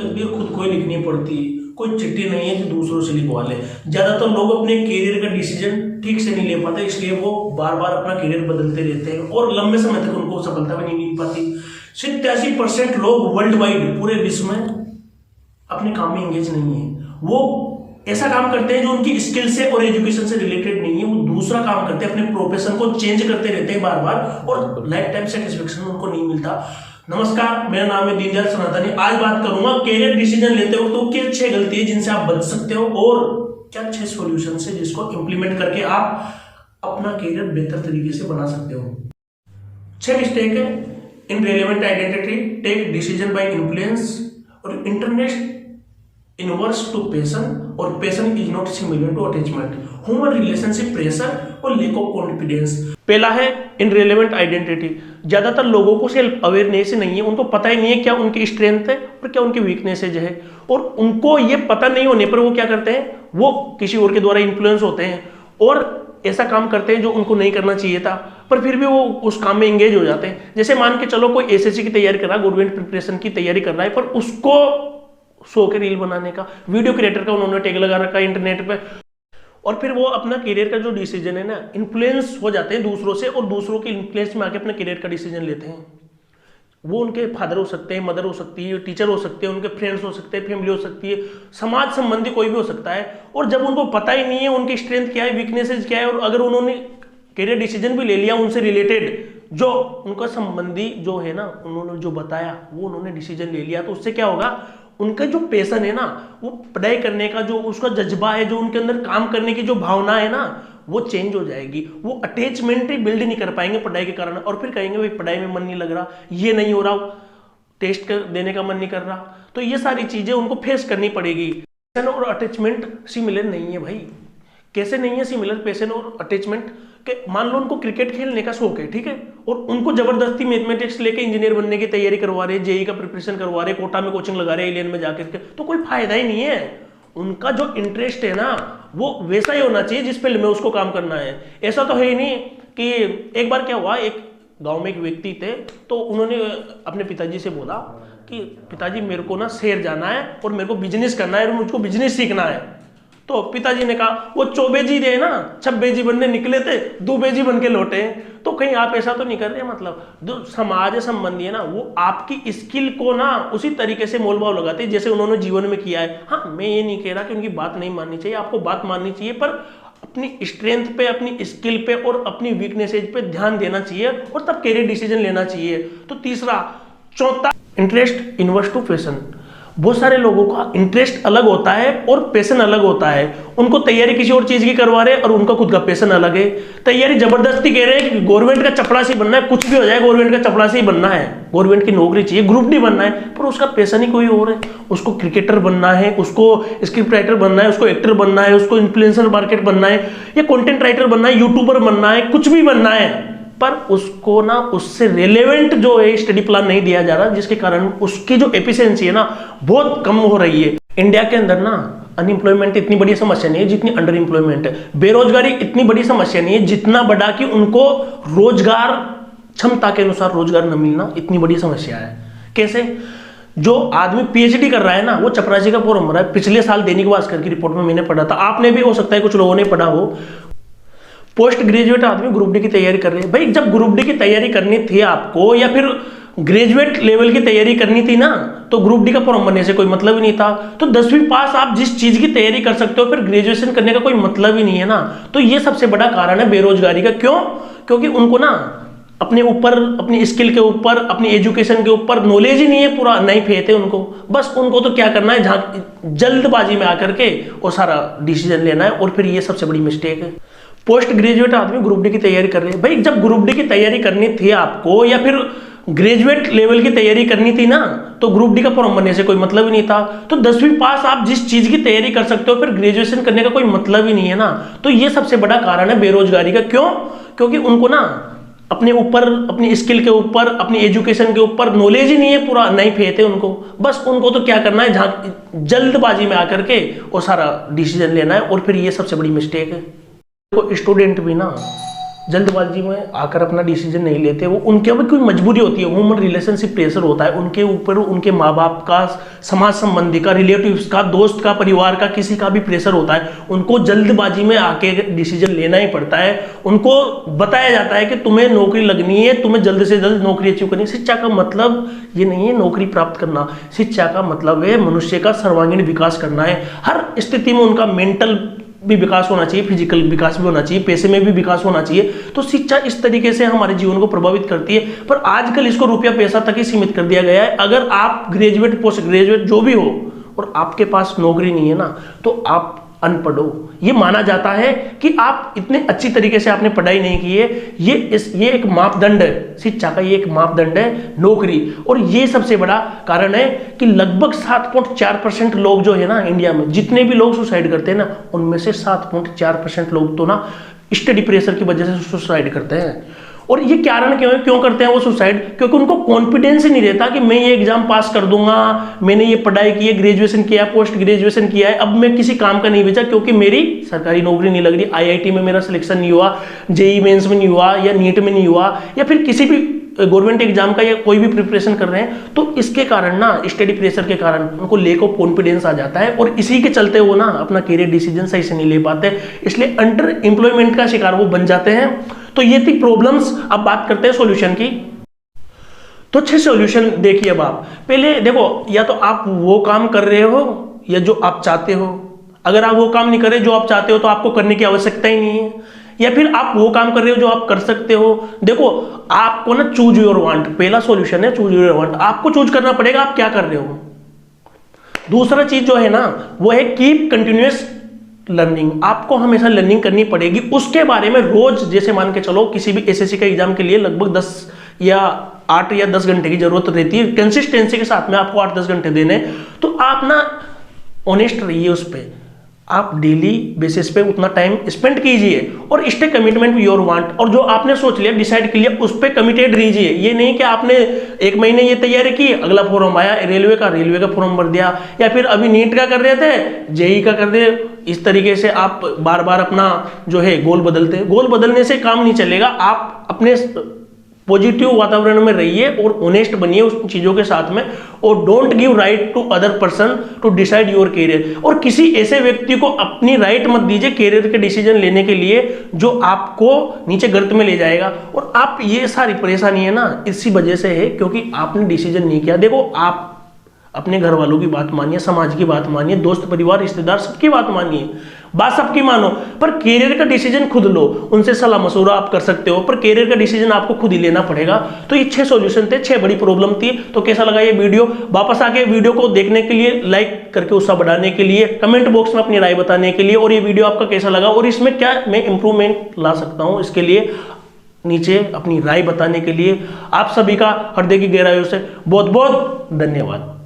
तकदीर खुद को ही लिखनी पड़ती है, कोई चिट्ठी नहीं है कि दूसरों से लिखवा ले। ज्यादातर लोग अपने करियर का डिसीजन ठीक से नहीं ले पाते, इसलिए वो बार बार अपना करियर बदलते रहते हैं और लंबे समय तक उनको सफलता भी नहीं मिल पाती। 87% लोग वर्ल्ड वाइड पूरे विश्व में अपने काम में एंगेज नहीं है। वो ऐसा काम करते हैं जो उनकी स्किल से और एजुकेशन से रिलेटेड नहीं है, वो दूसरा काम करते हैं, अपने प्रोफेशन को चेंज करते रहते हैं बार बार और लाइफ टाइम सेटिस्फेक्शन उनको नहीं मिलता। नमस्कार, मेरा नाम है दीनदयाल सनातनी। आज बात करूंगा करियर डिसीजन लेते हो तो क्या 6 गलती है जिनसे आप बच सकते हो और क्या 6 सॉल्यूशन है जिसको इंप्लीमेंट करके आप अपना करियर बेहतर तरीके से बना सकते हो। 6 मिस्टेक है। Irrelevant identity, take decision by influence और इंटरनेट इनवर्स टू पैशन और passion is not similar to attachment, human relationship pressure और लैक ऑफ कॉन्फिडेंस। पहला है इनरेलेवेंट आइडेंटिटी। ज्यादातर लोगों को सेल्फ अवेयरनेस नहीं है, उनको पता ही नहीं है क्या उनकी स्ट्रेंथ है और क्या उनकी वीकनेसेज है, और उनको ये पता नहीं होने पर वो क्या करते हैं, वो किसी और के द्वारा इन्फ्लुएंस होते हैं और ऐसा काम करते हैं जो उनको नहीं करना चाहिए था, पर फिर भी वो उस काम में एंगेज हो जाते हैं। जैसे मान के चलो कोई एसएससी की तैयारी कर रहा है, गवर्नमेंट प्रिपरेशन की तैयारी कर रहा है, पर उसको शो के रील बनाने का, वीडियो क्रिएटर का उन्होंने टैग लगा रखा है इंटरनेट पे, और फिर वो अपना करियर का जो डिसीजन है ना, इन्फ्लुएंस हो जाते हैं दूसरों से और दूसरों के इन्फ्लुएंस में आके अपने करियर का डिसीजन लेते हैं। वो उनके फादर हो सकते हैं, मदर हो सकती है, टीचर हो सकते हैं, उनके फ्रेंड्स हो सकते हैं, फैमिली हो सकती है, समाज संबंधी कोई भी हो सकता है। और जब उनको पता ही नहीं है उनकी स्ट्रेंथ क्या है, वीकनेसेस क्या है, और अगर उन्होंने करियर डिसीजन भी ले लिया उनसे रिलेटेड जो उनका संबंधी जो है ना, उन्होंने जो बताया वो उन्होंने डिसीजन ले लिया, तो उससे क्या होगा, उनका जो पैशन है ना, वो पढ़ाई करने का जो उसका जज्बा है, जो उनके अंदर काम करने की जो भावना है ना, वो चेंज हो जाएगी। वो अटैचमेंट ही बिल्ड नहीं कर पाएंगे पढ़ाई के कारण, और फिर कहेंगे भाई पढ़ाई में मन नहीं लग रहा, ये नहीं हो रहा, टेस्ट देने का मन नहीं कर रहा। तो ये सारी चीजें उनको फेस करनी पड़ेगी। पैशन और अटैचमेंट सिमिलर नहीं है भाई। कैसे नहीं है सिमिलर पैशन और अटैचमेंट? कि मान लो उनको क्रिकेट खेलने का शौक है, ठीक है, और उनको जबरदस्ती मैथमेटिक्स लेके इंजीनियर बनने की तैयारी करवा रहे, जेई का प्रिपरेशन करवा रहे, कोटा में कोचिंग लगा रहे, एलियन में जाकर के, तो कोई फायदा ही नहीं है। उनका जो इंटरेस्ट है ना, वो वैसा ही होना चाहिए जिस फील्ड में उसको काम करना है। ऐसा तो है ही नहीं कि एक बार क्या हुआ, एक गांव में एक व्यक्ति थे, तो उन्होंने अपने पिताजी से बोला कि पिताजी मेरे को ना शहर जाना है और मेरे को बिजनेस करना है और मुझको बिजनेस सीखना है। तो पिताजी ने कहा वो चौबेजी थे ना, छब्बेजी बनने निकले थे, दुबेजी बन के लौटे। तो कहीं आप ऐसा तो नहीं कर रहे, मतलब जो समाज संबंधी है ना, वो आपकी स्किल को ना उसी तरीके से मोलभाव लगाते हैं जैसे उन्होंने जीवन में किया है। हाँ, मैं ये नहीं कह रहा कि उनकी बात नहीं माननी चाहिए, आपको बात माननी चाहिए, पर अपनी स्ट्रेंथ पे, अपनी स्किल पे और अपनी वीकनेसेज पे ध्यान देना चाहिए और तब करियर डिसीजन लेना चाहिए। तो तीसरा, चौथा, इंटरेस्ट इनवर्स टू पैशन। बहुत सारे लोगों का इंटरेस्ट अलग होता है और पैशन अलग होता है। उनको तैयारी किसी और चीज की करवा रहे हैं और उनका खुद का पैशन अलग है। तैयारी जबरदस्ती कह रहे हैं कि गवर्नमेंट का चपरासी बनना है, कुछ भी हो जाए गवर्नमेंट का चपरासी ही बनना है, गवर्नमेंट की नौकरी चाहिए, ग्रुप डी बनना है, पर उसका पैशन ही कोई और है। उसको क्रिकेटर बनना है, उसको स्क्रिप्ट राइटर बनना है, उसको एक्टर बनना है, उसको इन्फ्लुएंसर मार्केट बनना है, या कंटेंट राइटर बनना है, यूट्यूबर बनना है, कुछ भी बनना है, पर उसको ना उससे रिलेवेंट जो है स्टडी प्लान नहीं दिया जा रहा, जिसके कारण उसकी जो एफिशिएंसी है ना बहुत कम हो रही है। इंडिया के अंदर ना अनएम्प्लॉयमेंट इतनी बड़ी समस्या नहीं है जितनी अंडर एम्प्लॉयमेंट है। बेरोजगारी इतनी बड़ी समस्या नहीं है जितना बड़ा कि उनको रोजगार, क्षमता के अनुसार रोजगार न मिलना इतनी बड़ी समस्या है। कैसे? जो आदमी पीएचडी कर रहा है ना, वो चपरासी का फॉर्म भरा है। पिछले साल दैनिक भास्कर की रिपोर्ट में मैंने पढ़ा था, आपने भी हो सकता है कुछ लोगों ने पढ़ा हो। पोस्ट ग्रेजुएट आदमी ग्रुप डी की तैयारी कर रहे हैं। भाई जब ग्रुप डी की तैयारी करनी थी आपको, या फिर ग्रेजुएट लेवल की तैयारी करनी थी ना, तो ग्रुप डी का फॉर्म भरने से कोई मतलब ही नहीं था। तो 10वीं पास आप जिस चीज की तैयारी कर सकते हो, फिर ग्रेजुएशन करने का कोई मतलब ही नहीं है ना। तो ये सबसे बड़ा कारण है बेरोजगारी का। क्यों? क्योंकि उनको ना अपने ऊपर, अपनी स्किल के ऊपर, अपनी एजुकेशन के ऊपर नॉलेज ही नहीं है, पूरा नहीं फेथ है उनको। बस उनको तो क्या करना है, जल्दबाजी में आकर के और सारा डिसीजन लेना है, और फिर ये सबसे बड़ी मिस्टेक है। पोस्ट ग्रेजुएट आदमी ग्रुप डी की तैयारी कर रहे हैं। भाई जब ग्रुप डी की तैयारी करनी थी आपको, या फिर ग्रेजुएट लेवल की तैयारी करनी थी ना, तो ग्रुप डी का फॉर्म भरने से कोई मतलब ही नहीं था। तो 10वीं पास आप जिस चीज की तैयारी कर सकते हो, फिर ग्रेजुएशन करने का कोई मतलब ही नहीं है ना। तो ये सबसे बड़ा कारण है बेरोजगारी का। क्यों? क्योंकि उनको ना अपने ऊपर, अपनी स्किल के ऊपर, अपनी एजुकेशन के ऊपर नॉलेज ही नहीं है, पूरा नहीं फेथ है उनको। बस उनको तो क्या करना है, जल्दबाजी में आकर के और सारा डिसीजन लेना है, और फिर ये सबसे बड़ी मिस्टेक है। तो स्टूडेंट भी ना जल्दबाजी में आकर अपना डिसीजन नहीं लेते, वो उनके ऊपर कोई मजबूरी होती है, ह्यूमन रिलेशनशिप प्रेशर होता है उनके ऊपर, उनके माँ बाप का, समाज संबंधी का, रिलेटिव्स का, दोस्त का, परिवार का, किसी का भी प्रेशर होता है, उनको जल्दबाजी में आके डिसीजन लेना ही पड़ता है। उनको बताया जाता है कि तुम्हें नौकरी लगनी है, तुम्हें जल्द से जल्द नौकरी अचीव करनी है। शिक्षा का मतलब ये नहीं है नौकरी प्राप्त करना, शिक्षा का मतलब है मनुष्य का सर्वांगीण विकास करना है। हर स्थिति में उनका मेंटल भी विकास होना चाहिए, फिजिकल विकास भी होना चाहिए, पैसे में भी विकास होना चाहिए। तो शिक्षा इस तरीके से हमारे जीवन को प्रभावित करती है, पर आजकल इसको रुपया पैसा तक ही सीमित कर दिया गया है। अगर आप ग्रेजुएट, पोस्ट ग्रेजुएट जो भी हो और आपके पास नौकरी नहीं है ना, तो आप अनपढ़ हो। ये माना जाता है कि आप इतने अच्छी तरीके से आपने पढ़ाई नहीं की है। ये एक मापदंड है, शिक्षा का ये एक मापदंड है नौकरी। और ये सबसे बड़ा कारण है कि लगभग 7.4% लोग जो है ना इंडिया में, जितने भी लोग सुसाइड करते हैं ना, उनमें से 7.4% लोग तो ना स्टडी प्रेशर की वजह से सुसाइड करते हैं। और ये कारण क्यों करते हैं वो सुसाइड? क्योंकि उनको कॉन्फिडेंस ही नहीं रहता कि मैं ये एग्जाम पास कर दूंगा, मैंने ये पढ़ाई की है, ग्रेजुएशन किया, पोस्ट ग्रेजुएशन किया है, अब मैं किसी काम का नहीं बचा क्योंकि मेरी सरकारी नौकरी नहीं लग रही, आईआईटी में मेरा सिलेक्शन नहीं हुआ, जेईई मेंस में नहीं हुआ, या नीट में नहीं हुआ, या फिर किसी भी गवर्नमेंट एग्जाम का या कोई भी प्रिपरेशन कर रहे हैं। तो इसके कारण ना, स्टडी प्रेशर के कारण उनको लैक ऑफ कॉन्फिडेंस आ जाता है, और इसी के चलते वो ना अपना करियर डिसीजन सही से नहीं ले पाते, इसलिए अंडर एम्प्लॉयमेंट का शिकार वो बन जाते हैं। तो ये थी प्रॉब्लम्स। अब बात करते हैं सॉल्यूशन की। तो 6 सॉल्यूशन देखिए। अब आप पहले देखो, या तो आप वो काम कर रहे हो या जो आप चाहते हो। अगर आप वो काम नहीं कर रहे जो आप चाहते हो तो आपको करने की आवश्यकता ही नहीं है, या फिर आप वो काम कर रहे हो जो आप कर सकते हो। देखो, आपको ना चूज योर वांट, पहला सॉल्यूशन है चूज योर वांट। आपको चूज करना पड़ेगा आप क्या कर रहे हो। दूसरा चीज जो है ना, वो है कीप कंटिन्यूअस लर्निंग। आपको हमेशा लर्निंग करनी पड़ेगी, उसके बारे में रोज, जैसे मान के चलो किसी भी एसएससी का एग्जाम के लिए लगभग 8 या 10 घंटे की जरूरत रहती है, कंसिस्टेंसी के साथ में आपको 8-10 घंटे देने। तो आप ना ऑनेस्ट रहिए उस पर, आप डेली बेसिस पे उतना टाइम स्पेंड कीजिए, और स्टे कमिटमेंट योर वांट। और जो आपने सोच लिया, डिसाइड कर लिया, उस पर कमिटेड रहिए। ये नहीं कि आपने 1 महीने ये तैयारी की, अगला फॉर्म आया रेलवे का फॉर्म भर दिया, या फिर अभी नीट का कर रहे थे जेईई का कर दे। इस तरीके से आप बार बार अपना जो है गोल बदलने से काम नहीं चलेगा। आप अपने पॉजिटिव वातावरण में रहिए और ऑनेस्ट बनिए उन चीजों के साथ में, और don't give right to other person to decide your career. और किसी ऐसे व्यक्ति को अपनी राइट मत दीजिए करियर के डिसीजन लेने के लिए जो आपको नीचे गर्त में ले जाएगा। और आप, ये सारी परेशानी है ना इसी वजह से है क्योंकि आपने डिसीजन नहीं किया। देखो, आप अपने घर वालों की बात मानिए, समाज की बात मानिए, दोस्त परिवार रिश्तेदार सबकी बात मानिए, बात सबकी मानो, पर करियर का डिसीजन खुद लो। उनसे सलाह मशवरा आप कर सकते हो, पर करियर का डिसीजन आपको खुद ही लेना पड़ेगा। तो ये 6 सॉल्यूशन थे, 6 बड़ी प्रॉब्लम थी। तो कैसा लगा ये वीडियो? वापस आके वीडियो को देखने के लिए, लाइक करके उत्साह बढ़ाने के लिए, कमेंट बॉक्स में अपनी राय बताने के लिए, और ये वीडियो आपका कैसा लगा और इसमें क्या मैं इंप्रूवमेंट ला सकता हूँ, इसके लिए नीचे अपनी राय बताने के लिए आप सभी का हृदय की गहराइयों से बहुत बहुत धन्यवाद।